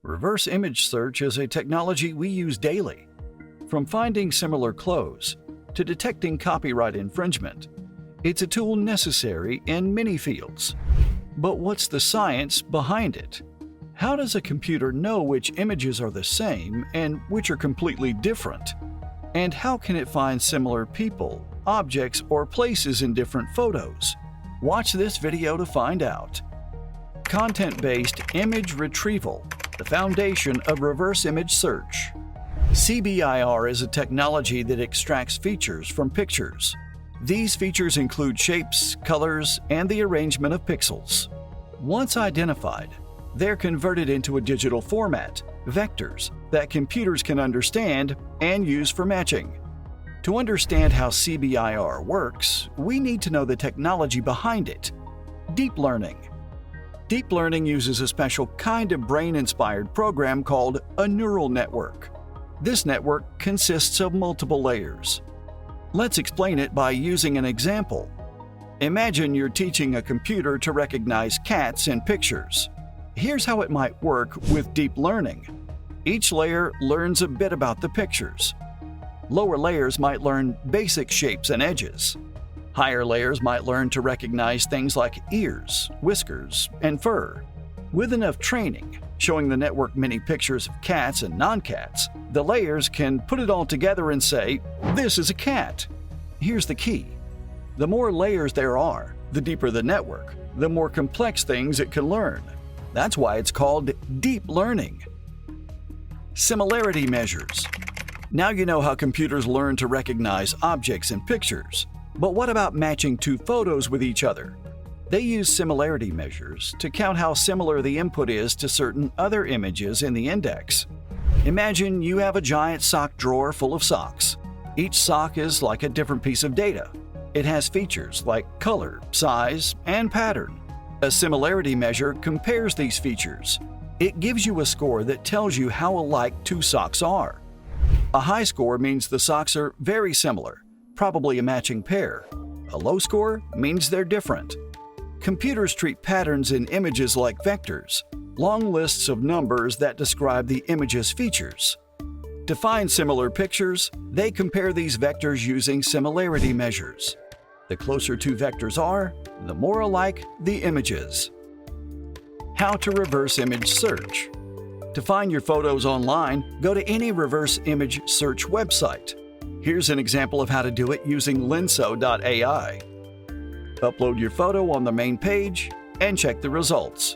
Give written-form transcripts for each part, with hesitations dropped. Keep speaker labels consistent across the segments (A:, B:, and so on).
A: Reverse image search is a technology we use daily. From finding similar clothes to detecting copyright infringement, it's a tool necessary in many fields. But what's the science behind it? How does a computer know which images are the same and which are completely different? And how can it find similar people, objects, or places in different photos? Watch this video to find out. Content-based image retrieval, the foundation of reverse image search. CBIR is a technology that extracts features from pictures. These features include shapes, colors, and the arrangement of pixels. Once identified, they're converted into a digital format, vectors, that computers can understand and use for matching. To understand how CBIR works, we need to know the technology behind it: deep learning. Deep learning uses a special kind of brain-inspired program called a neural network. This network consists of multiple layers. Let's explain it by using an example. Imagine you're teaching a computer to recognize cats in pictures. Here's how it might work with deep learning. Each layer learns a bit about the pictures. Lower layers might learn basic shapes and edges. Higher layers might learn to recognize things like ears, whiskers, and fur. With enough training, showing the network many pictures of cats and non-cats, the layers can put it all together and say, "This is a cat." Here's the key. The more layers there are, the deeper the network, the more complex things it can learn. That's why it's called deep learning. Similarity measures. Now you know how computers learn to recognize objects in pictures. But what about matching two photos with each other? They use similarity measures to count how similar the input is to certain other images in the index. Imagine you have a giant sock drawer full of socks. Each sock is like a different piece of data. It has features like color, size, and pattern. A similarity measure compares these features. It gives you a score that tells you how alike two socks are. A high score means the socks are very similar, probably a matching pair. A low score means they're different. Computers treat patterns in images like vectors, long lists of numbers that describe the image's features. To find similar pictures, they compare these vectors using similarity measures. The closer two vectors are, the more alike the images. How to reverse image search. To find your photos online, go to any reverse image search website. Here's an example of how to do it using Lenso.ai. Upload your photo on the main page and check the results.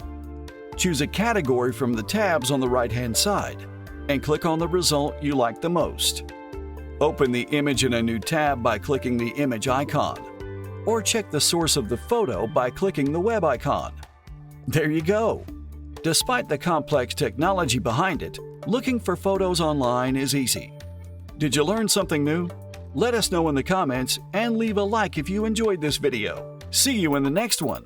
A: Choose a category from the tabs on the right-hand side and click on the result you like the most. Open the image in a new tab by clicking the image icon, or check the source of the photo by clicking the web icon. There you go! Despite the complex technology behind it, looking for photos online is easy. Did you learn something new? Let us know in the comments and leave a like if you enjoyed this video. See you in the next one!